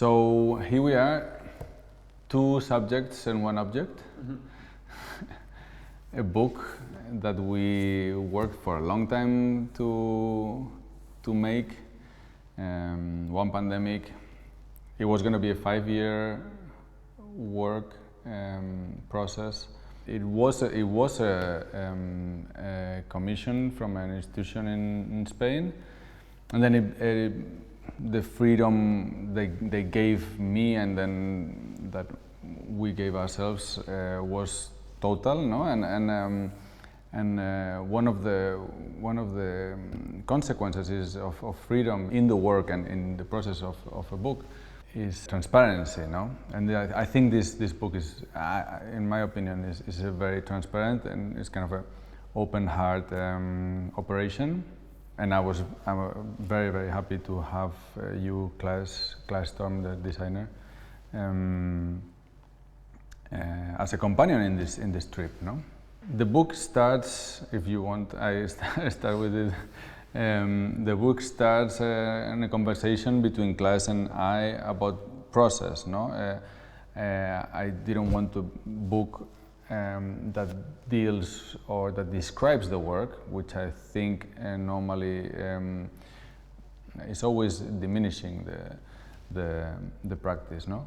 So here we are, 2 subjects and 1 object. A book that we worked for a long time to make. 1 pandemic. It was going to be a 5-year work process. It was a commission from an institution in Spain, and then the freedom they gave me and then that we gave ourselves was total, no? And one of the consequences is of freedom in the work and in the process of a book is transparency, no? And I think this book is, in my opinion, is a very transparent and it's kind of an open heart operation. And I'm very, very happy to have you, Claes Storm, the designer, as a companion in this trip, no? The book starts, if you want, I start with it. The book starts in a conversation between Claes and I about process, no? I didn't want a book that deals or that describes the work, which I think normally is always diminishing the practice, no?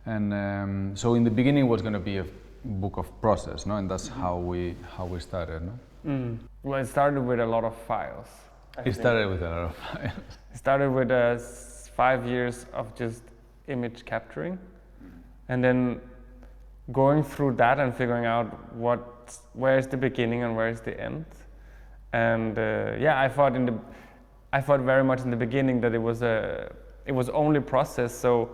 And so in the beginning it was going to be a book of process, no? And that's how we started, no? Well, it started with a lot of files. It started with a lot of files. It started with 5 years of just image capturing, and then going through that and figuring out where is the beginning and where is the end. And yeah, I thought very much in the beginning that it was only process. So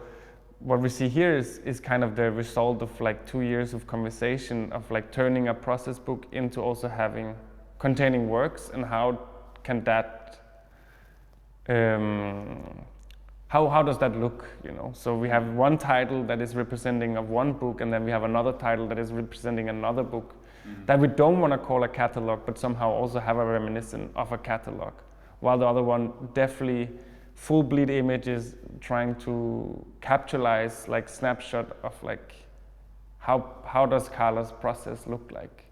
what we see here is kind of the result of like 2 years of conversation of like turning a process book into also containing works, and how can that how does that look, you know? So we have one title that is representing of one book, and then we have another title that is representing another book that we don't want to call a catalog, but somehow also have a reminiscent of a catalog, while the other one definitely full bleed images trying to capitalize like snapshot of like how does Carlos' process look like.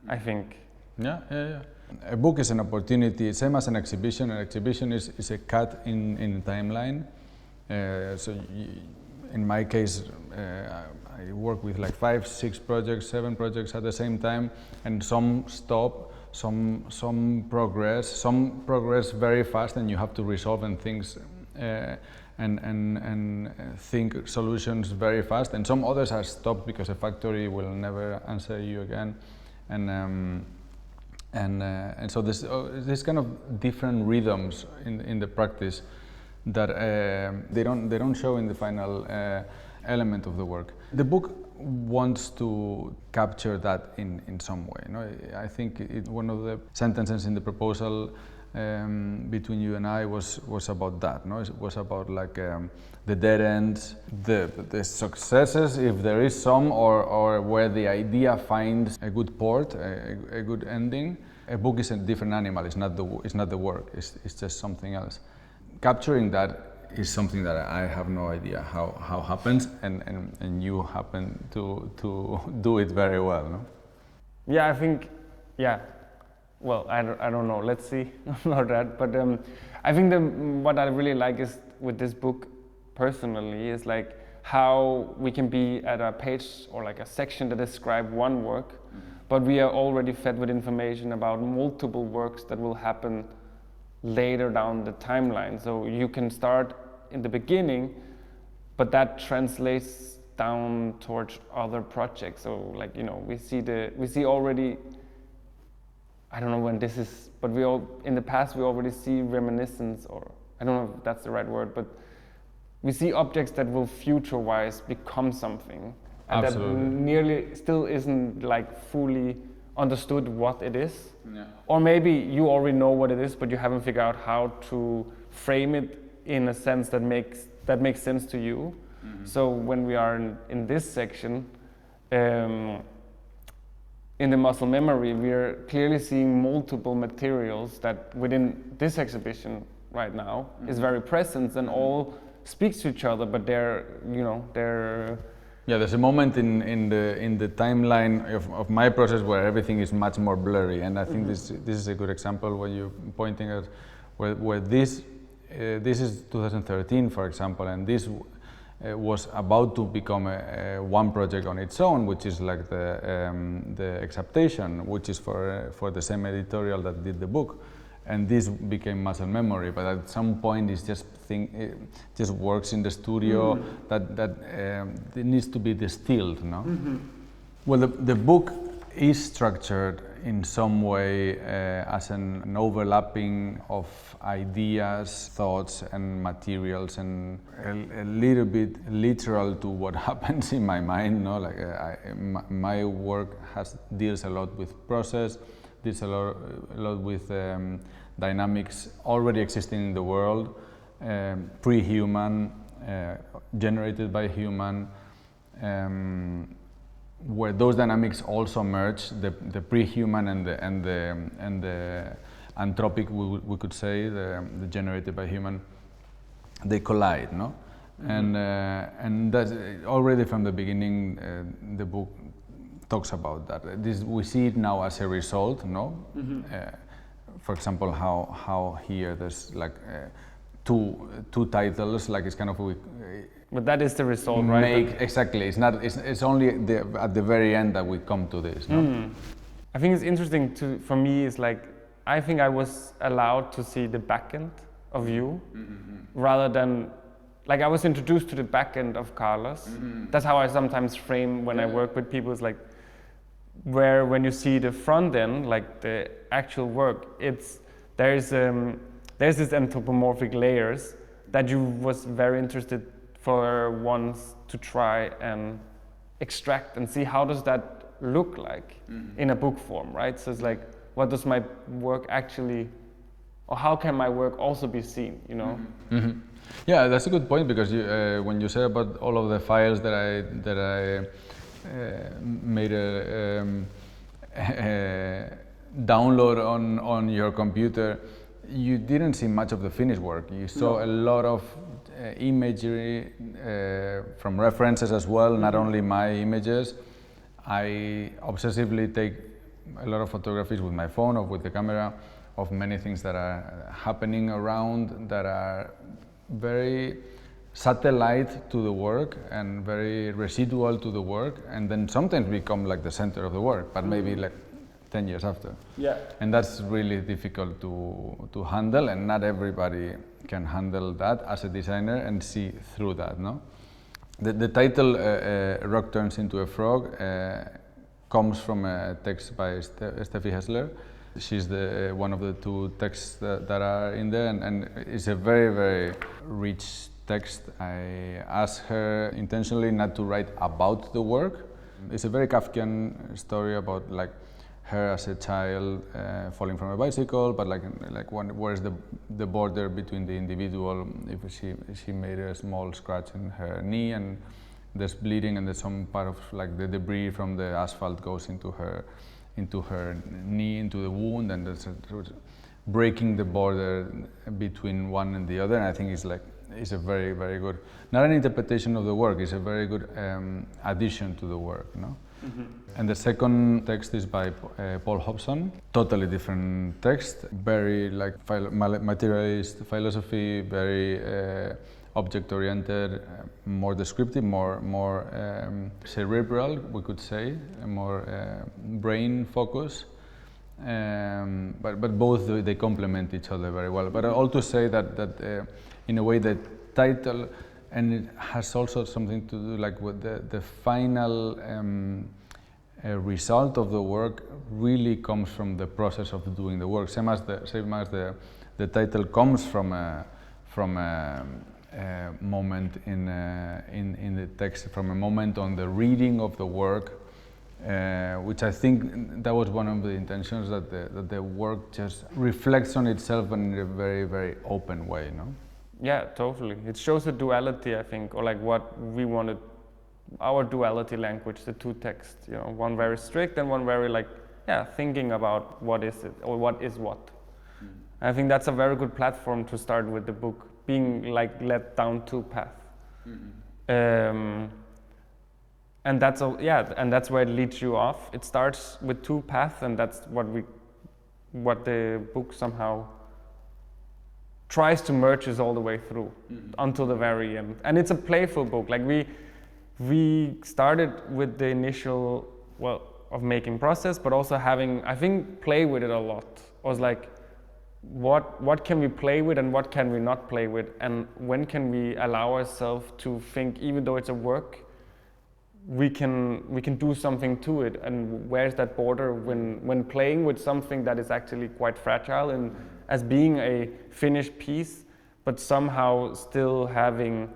I think. Yeah. A book is an opportunity, same as an exhibition. An exhibition is a cut in a timeline. So in my case, I work with like 5, 6 projects, 7 projects at the same time, and some stop, some progress very fast, and you have to resolve and things and think solutions very fast. And some others are stopped because a factory will never answer you again, and so there's kind of different rhythms in the practice that they don't show in the final element of the work. The book wants to capture that in some way. You know? I think one of the sentences in the proposal between you and I was about that. No? It was about like the dead ends, the successes, if there is some, or where the idea finds a good port, a good ending. A book is a different animal. It's not the work. It's just something else. Capturing that is something that I have no idea how happens, and you happen to do it very well, no? Yeah, I think, yeah. Well, I don't know. Let's see about that. But I think what I really like is with this book personally is like how we can be at a page or like a section that describe one work, but we are already fed with information about multiple works that will happen later down the timeline. So you can start in the beginning, but that translates down towards other projects. So like, you know, we see already, I don't know when this is, but in the past we already see reminiscence, or I don't know if that's the right word, but we see objects that will future-wise become something. And Absolutely. That nearly still isn't like fully understood what it is. Yeah. Or maybe you already know what it is, but you haven't figured out how to frame it in a sense that makes sense to you. Mm-hmm. So when we are in this section, in the muscle memory, we are clearly seeing multiple materials that within this exhibition right now is very present, and all speaks to each other, but they're Yeah, there's a moment in the timeline of my process where everything is much more blurry, and I think this is a good example where you're pointing at where this is 2013, for example, and this was about to become a one project on its own, which is like the Acceptation, which is for the same editorial that did the book. And this became muscle memory, but at some point it just works in the studio that it needs to be distilled, no? Well, the book is structured in some way as an overlapping of ideas, thoughts, and materials, and a little bit literal to what happens in my mind, no? Like my work deals a lot with process, deals a lot with dynamics already existing in the world, pre-human, generated by human, where those dynamics also merge, the pre-human and the anthropic, we could say, the generated by human, they collide, no? And that's already from the beginning, the book talks about that. We see it now as a result, no? For example, how here there's like two titles, like it's kind of but that is the result, right? Exactly. It's only at the very end that we come to this. No? I think it's interesting for me. Is like I think I was allowed to see the back end of you, rather than like I was introduced to the back end of Carlos. That's how I sometimes frame when I work with people. It's like where when you see the front end, like the actual work, there's this anthropomorphic layers that you was very interested for once to try and extract and see how does that look like in a book form, right? So it's like, what does my work actually, or how can my work also be seen, you know? Yeah, that's a good point, because when you say about all of the files that I made a download on your computer, you didn't see much of the finished work. You saw a lot of imagery from references as well, not only my images. I obsessively take a lot of photographies with my phone or with the camera of many things that are happening around, that are very satellite to the work and very residual to the work, and then sometimes become like the center of the work, but maybe like 10 years after. Yeah. And that's really difficult to handle, and not everybody can handle that as a designer and see through that, no? The title, Rock Turns into a Frog, comes from a text by Stephanie Hessler. She's one of the two texts that are in there, and it's a very, very rich text. I asked her intentionally not to write about the work. It's a very Kafkian story about like her as a child falling from a bicycle, but where's the border between the individual? If she made a small scratch in her knee and there's bleeding, and there's some part of like the debris from the asphalt goes into her knee, into the wound, and there's breaking the border between one and the other. And I think it's a very, very good, not an interpretation of the work, it's a very good addition to the work, no? And the second text is by Paul Hobson, totally different text, very like materialist philosophy, very object-oriented, more descriptive, more cerebral, we could say, more brain focus. But both they complement each other very well. But all to say that in a way the title, and it has also something to do like with the final result of the work really comes from the process of doing the work. Same as the title comes from a moment in the text, from a moment on the reading of the work, which I think that was one of the intentions, that the work just reflects on itself in a very, very open way, no? Yeah, totally. It shows a duality, I think, or like what we wanted, our duality language, the two texts, you know, one very strict and one very like, yeah, thinking about what is it or what is what. I think that's a very good platform to start with the book, being like led down two paths. And that's and that's where it leads you off. It starts with two paths, and that's what the book somehow tries to merge us all the way through until the very end. And it's a playful book. Like we started with the initial of making process, but also having, I think, play with it a lot. I was like, what can we play with and what can we not play with, and when can we allow ourselves to think, even though it's a work, we can do something to it, and where's that border when playing with something that is actually quite fragile and as being a finished piece, but somehow still having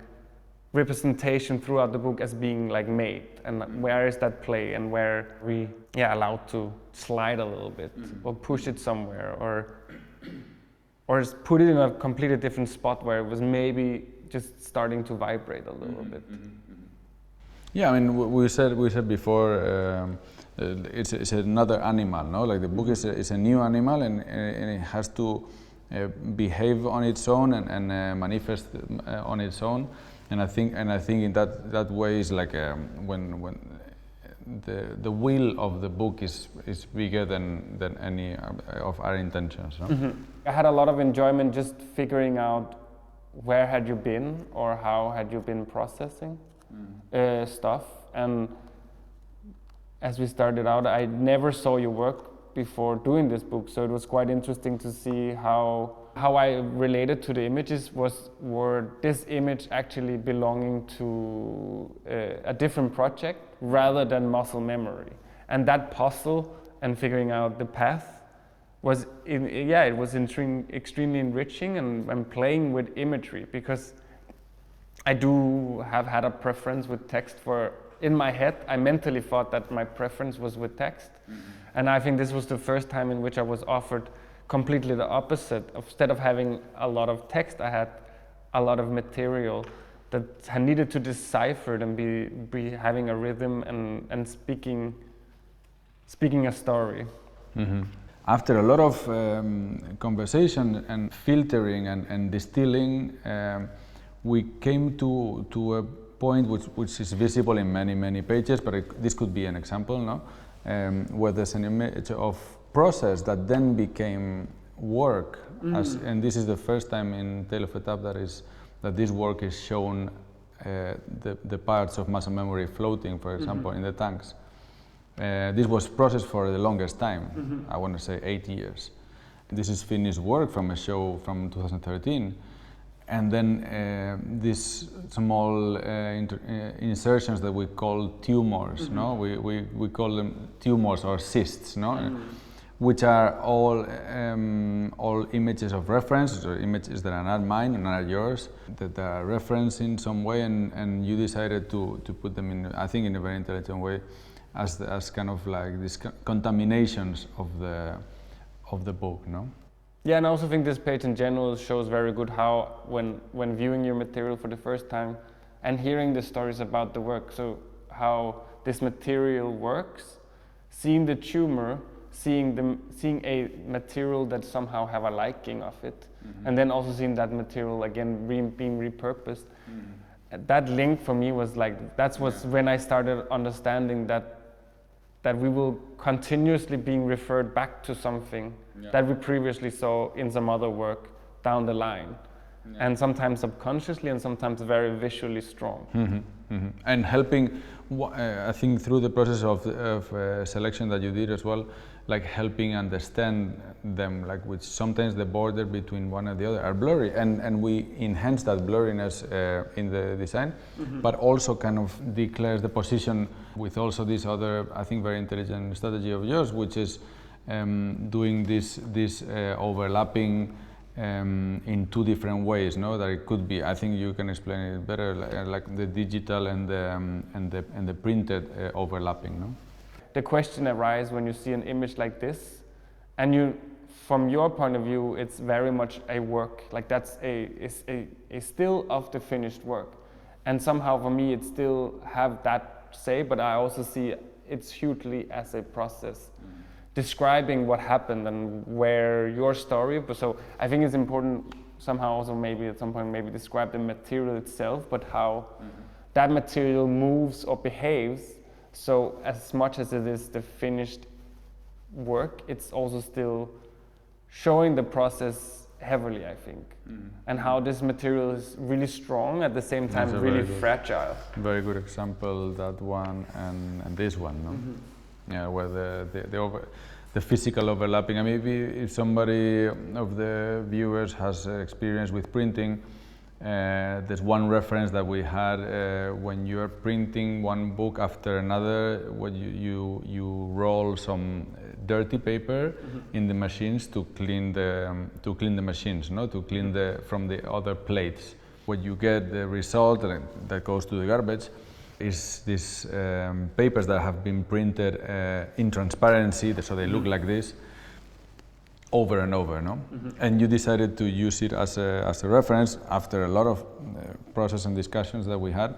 representation throughout the book as being like made, and where is that play, and where we allowed to slide a little bit or push it somewhere, or just put it in a completely different spot where it was maybe just starting to vibrate a little bit. Yeah, I mean, we said before, it's another animal, no? Like the book is a new animal, and it has to behave on its own and manifest on its own. And I think in that way is like when the will of the book is bigger than any of our intentions. No? I had a lot of enjoyment just figuring out where had you been or how had you been processing stuff. And as we started out, I never saw your work before doing this book, so it was quite interesting to see how I related to the images. Were this image actually belonging to a different project rather than muscle memory, and that puzzle and figuring out the path was it was extremely enriching, and playing with imagery, because I do have had a preference with text. In my head, I mentally thought that my preference was with text, and I think this was the first time in which I was offered completely the opposite. Instead of having a lot of text, I had a lot of material that I needed to decipher and be having a rhythm and speaking a story. After a lot of conversation and filtering and distilling, we came to a point which is visible in many pages, but this could be an example, no? Where there's an image of process that then became work, and this is the first time in Tale of a Tap that this work is shown, the parts of muscle memory floating, for example, in the tanks. This was processed for the longest time, I want to say 8 years. This is finished work from a show from 2013. And then these small insertions that we call tumors, no? We call them tumors or cysts, no? Which are all images of reference, or images that are not mine and not yours, that are referenced in some way, and you decided to put them in, I think, in a very intelligent way, as kind of like these contaminations of the book, no? Yeah, and I also think this page in general shows very good how, when viewing your material for the first time and hearing the stories about the work, so how this material works, seeing the tumor, seeing a material that somehow have a liking of it, and then also seeing that material again being repurposed. That link for me was like, when I started understanding that we will continuously being referred back to something that we previously saw in some other work down the line, and sometimes subconsciously and sometimes very visually strong. And helping, I think, through the process of selection that you did as well, like helping understand them, like which sometimes the border between one and the other are blurry, and we enhance that blurriness in the design, but also kind of declares the position with also this other, I think, very intelligent strategy of yours, which is doing this overlapping in two different ways, no? That it could be, I think you can explain it better, like the digital and the printed overlapping, no? The question arises when you see an image like this, and from your point of view, it's very much a work, like that's a still of the finished work, and somehow for me it still have that say, but I also see it's hugely as a process, describing what happened and where your story. So I think it's important somehow also maybe at some point maybe describe the material itself, but how that material moves or behaves. So as much as it is the finished work, it's also still showing the process heavily, I think, and how this material is really strong at the same time really fragile. Very good example, that one and this one, no? Yeah, where the physical overlapping. And maybe if somebody of the viewers has experience with printing, there's one reference that we had when you're printing one book after another, when you roll some dirty paper in the machines to clean the machines, no, to clean from the other plates. When you get the result that goes to the garbage, is these papers that have been printed in transparency, so they look like this, over and over, no? And you decided to use it as a reference after a lot of process and discussions that we had.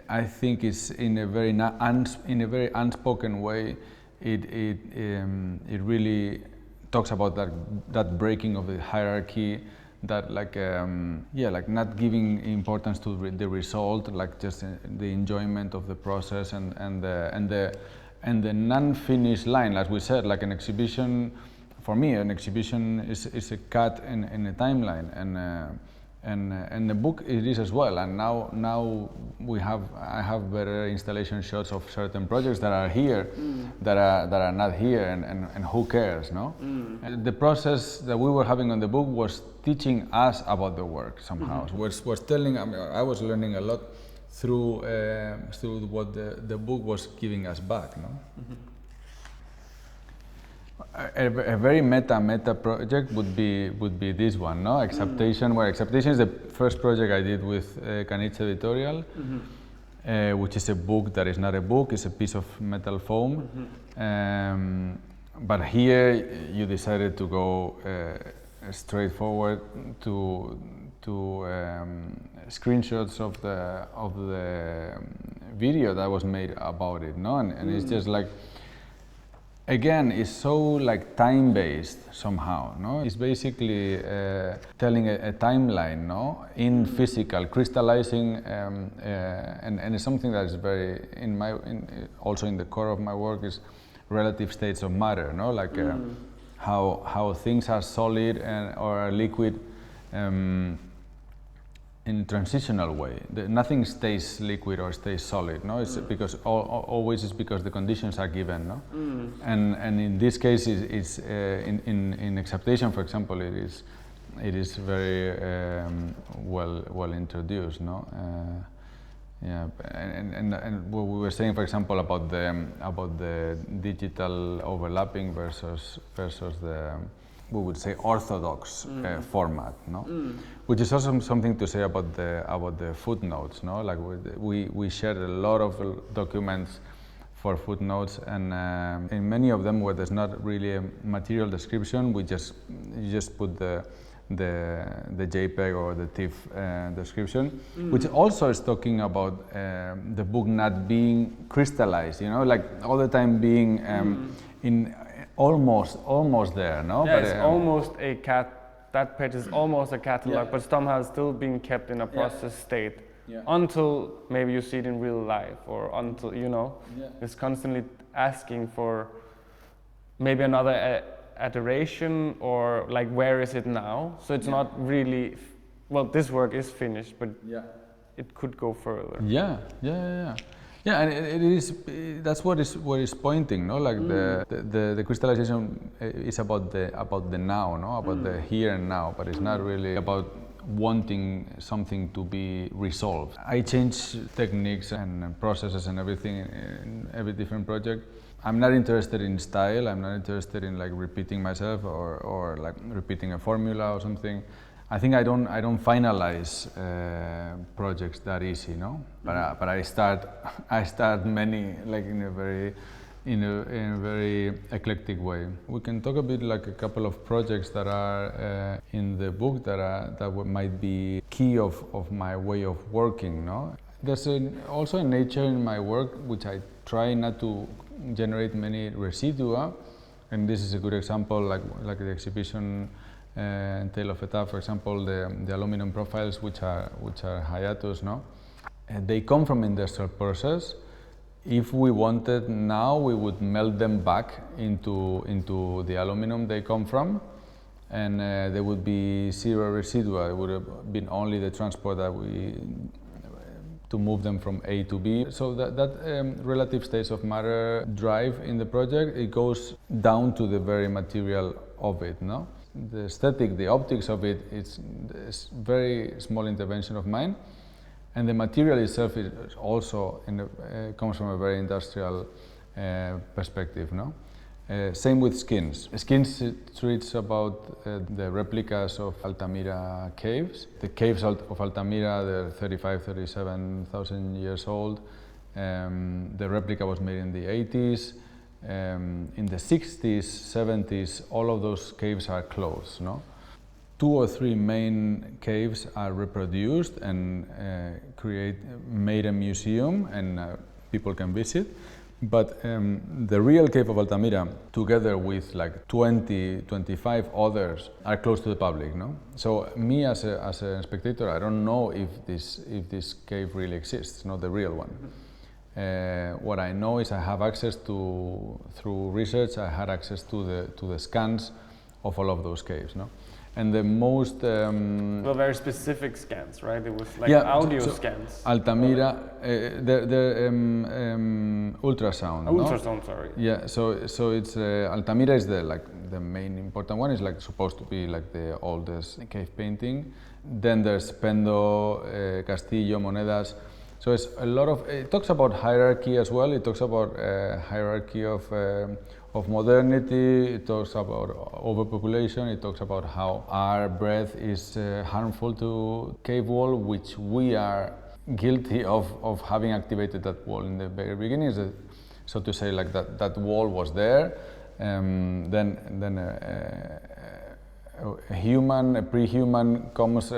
I think it's in a very unspoken way. It really talks about that breaking of the hierarchy, that like not giving importance to the result, like just the enjoyment of the process and the non-finished line, as we said, like an exhibition. For me, an exhibition is a cut in a timeline, and the book it is as well. And now I have better installation shots of certain projects that are here, that are not here, and who cares, no? And the process that we were having on the book was teaching us about the work somehow. Was telling. I mean, I was learning a lot through what the book was giving us back, no? A very meta project would be this one, no? Acceptation, where Acceptation is the first project I did with Caniche Editorial, which is a book that is not a book, it's a piece of metal foam. But here you decided to go straight forward to screenshots of the video that was made about it, no? And it's just like, again, it's so like time-based somehow, no? It's basically telling a timeline, no? In physical, crystallizing, and it's something that is very also in the core of my work is relative states of matter, no? Like how things are solid or are liquid. In transitional way, nothing stays liquid or stays solid. No, it's because always it's because the conditions are given. No, and in this case, it's in Acceptation, for example, it is very well introduced. No, yeah, and what we were saying, for example, about the digital overlapping versus the, we would say, orthodox format, no? Which is also something to say about the footnotes, no? Like we shared a lot of documents for footnotes, and in many of them where there's not really a material description, you just put the JPEG or the TIFF description, which also is talking about the book not being crystallized, you know, like all the time being in almost there, no? Yeah, but, it's almost a that page is almost a catalog, but somehow still being kept in a process state until maybe you see it in real life, or until, you know, it's constantly asking for maybe another iteration, or like, where is it now? So it's not really, well, this work is finished, but it could go further. Yeah, and it is. That's what is pointing, no? Like the crystallization is about the now, no? About the here and now, but it's not really about wanting something to be resolved. I change techniques and processes and everything in every different project. I'm not interested in style. I'm not interested in like repeating myself or like repeating a formula or something. I think I don't finalize projects that easy, no. But I start many like in a very eclectic way. We can talk a bit like a couple of projects that are in the book that might be key of my way of working, no. There's also a nature in my work which I try not to generate many residua, and this is a good example, like the exhibition Tale of Eta, for example, the aluminum profiles, which are hiatus, no? They come from industrial process. If we wanted now, we would melt them back into the aluminum they come from, and there would be zero residual. It would have been only the transport that to move them from A to B. So that relative states of matter drive in the project, it goes down to the very material of it, no? The aesthetic, the optics of it, it's very small intervention of mine. And the material itself is also comes from a very industrial perspective, no? Same with skins. Skins treats about the replicas of Altamira caves. The caves of Altamira, they're 37,000 years old. The replica was made in the 80s. In the 60s, 70s, all of those caves are closed, no? 2 or 3 main caves are reproduced and made a museum, and people can visit. But the real cave of Altamira, together with like 20, 25 others, are closed to the public, no? So me as a spectator, I don't know if this cave really exists, not the real one. What I know is I have access to, through research, I had access to the scans of all of those caves, no? And the most well, very specific scans, right? It was like audio scans. Altamira, the ultrasound. Ultrasound, no? Sorry. Yeah, so it's Altamira is the main important one. It's like supposed to be like the oldest cave painting. Then there's Pendo, Castillo, Monedas. So it's a lot of. It talks about hierarchy as well. It talks about hierarchy of modernity. It talks about overpopulation. It talks about how our breath is harmful to cave wall, which we are guilty of having activated that wall in the very beginning. So to say, like that wall was there, then a pre-human comes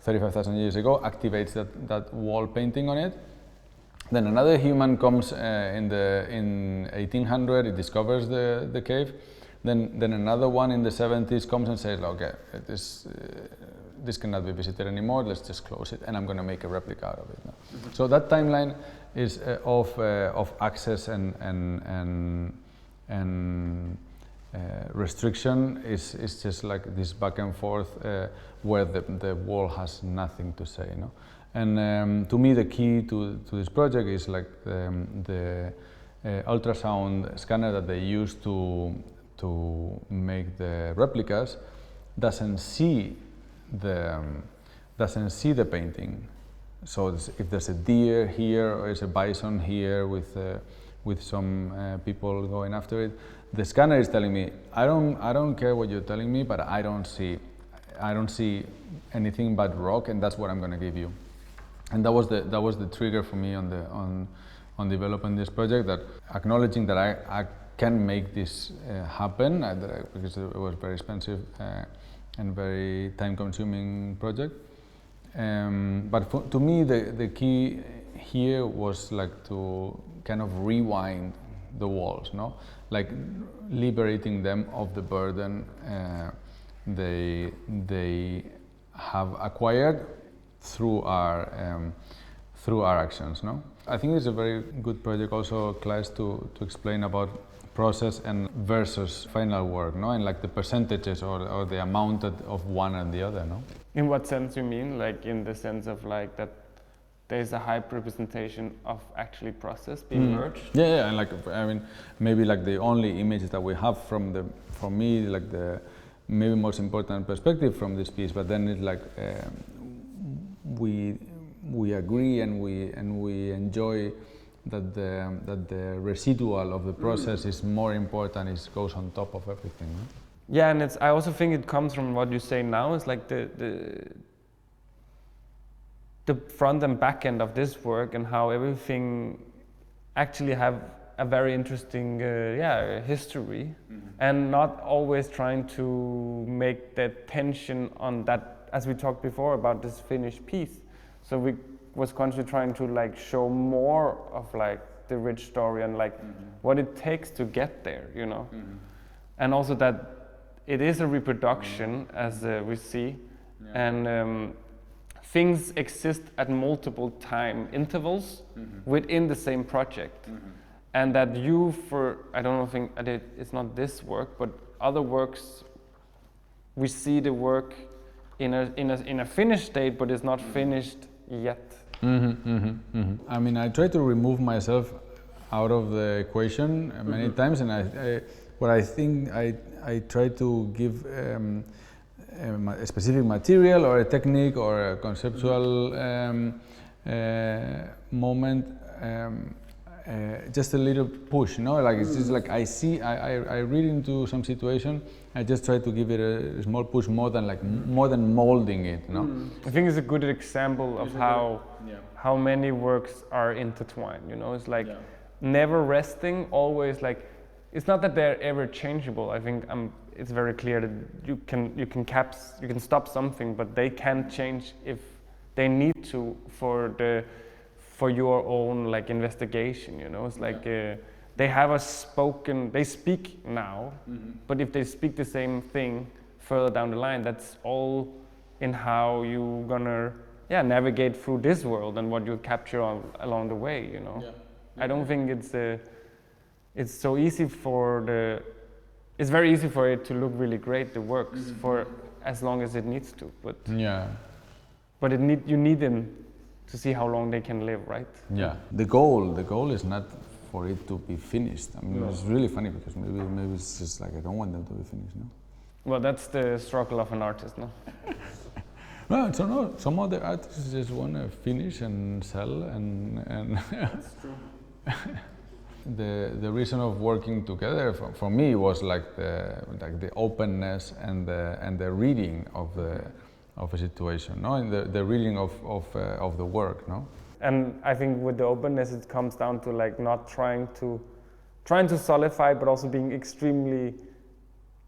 35,000 years ago, activates that wall painting on it. Then another human comes in 1800, it discovers the cave. Then another one in the 70s comes and says, okay, this cannot be visited anymore, let's just close it, and I'm going to make a replica out of it. No? Mm-hmm. So that timeline is of access and restriction is just like this back and forth where the wall has nothing to say. No? And to me, the key to this project is like the ultrasound scanner that they use to make the replicas doesn't see the painting. So if there's a deer here or there's a bison here with some people going after it, the scanner is telling me, I don't care what you're telling me, but I don't see anything but rock, and that's what I'm going to give you. And that was the trigger for me on developing this project, that acknowledging that I can make this happen, because it was very expensive and very time-consuming project. But to me, the key here was like to kind of rewind the walls, no? Like liberating them of the burden they have acquired through our actions, no? I think it's a very good project also, Claes, to explain about process and versus final work, no? And like the percentages or the amount of one and the other, no? In what sense you mean? Like in the sense of like that there's a high representation of actually process being merged? Yeah, and like, I mean, maybe like the only images that we have from me, like the maybe most important perspective from this piece, but then it's like we agree and we enjoy that the residual of the process is more important. It goes on top of everything. No? Yeah, and I also think it comes from what you say now. It's like the front and back end of this work, and how everything actually have a very interesting history, and not always trying to make the tension on that, as we talked before about this finished piece. So we was constantly trying to like show more of like the rich story and like what it takes to get there, you know. And also that it is a reproduction, as we see, and things exist at multiple time intervals within the same project, and that you, I don't think it's not this work, but other works, we see the work in a finished state, but it's not finished yet. I mean, I try to remove myself out of the equation many times, and I think I try to give a specific material or a technique or a conceptual moment, just a little push, like it's just like I read into some situation, I just try to give it a small push more than molding it, I think it's a good example of how many works are intertwined, it's like never resting, always like, it's not that they're ever changeable. I think it's very clear that you can stop something, but they can change if they need to for your own like investigation. It's like they speak now, but if they speak the same thing further down the line, that's all in how you gonna navigate through this world and what you capture along the way. I don't think it's so easy it's very easy for it to look really great, the works, for as long as it needs to, but you need them to see how long they can live, right? The goal is not for it to be finished. I mean, it's really funny because maybe it's just like I don't want them to be finished, Well, that's the struggle of an artist, no? No, so no, some other artists just want to finish and sell and That's true. The reason of working together for me was like the openness and the reading of a situation, and the reading of the work, And I think with the openness, it comes down to like not trying to solidify, but also being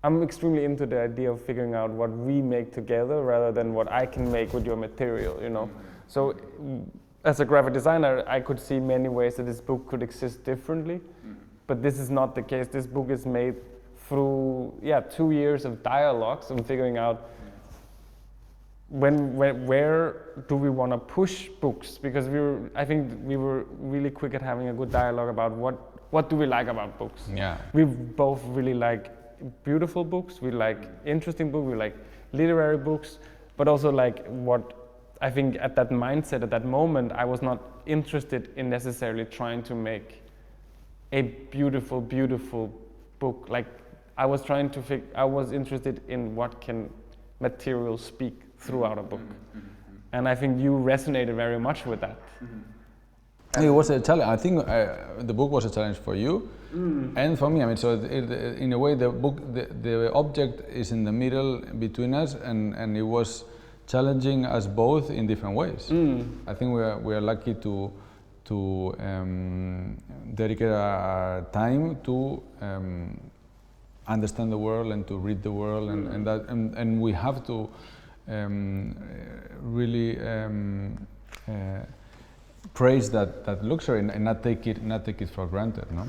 I'm extremely into the idea of figuring out what we make together rather than what I can make with your material, So as a graphic designer, I could see many ways that this book could exist differently, but this is not the case. This book is made through 2 years of dialogues and figuring out where do we want to push books, because I think we were really quick at having a good dialogue about what do we like about books. We both really like beautiful books, we like interesting books, we like literary books, but also like what I think at that mindset, at that moment, I was not interested in necessarily trying to make a beautiful, beautiful book. Like I was interested in what can material speak throughout a book. And I think you resonated very much with that. It was a challenge. I think the book was a challenge for you and for me. I mean, so in a way, the book, the object is in the middle between us, and it was challenging us both in different ways. I think we are lucky to dedicate our time to understand the world and to read the world, and we have to really praise that luxury and not take it for granted, no?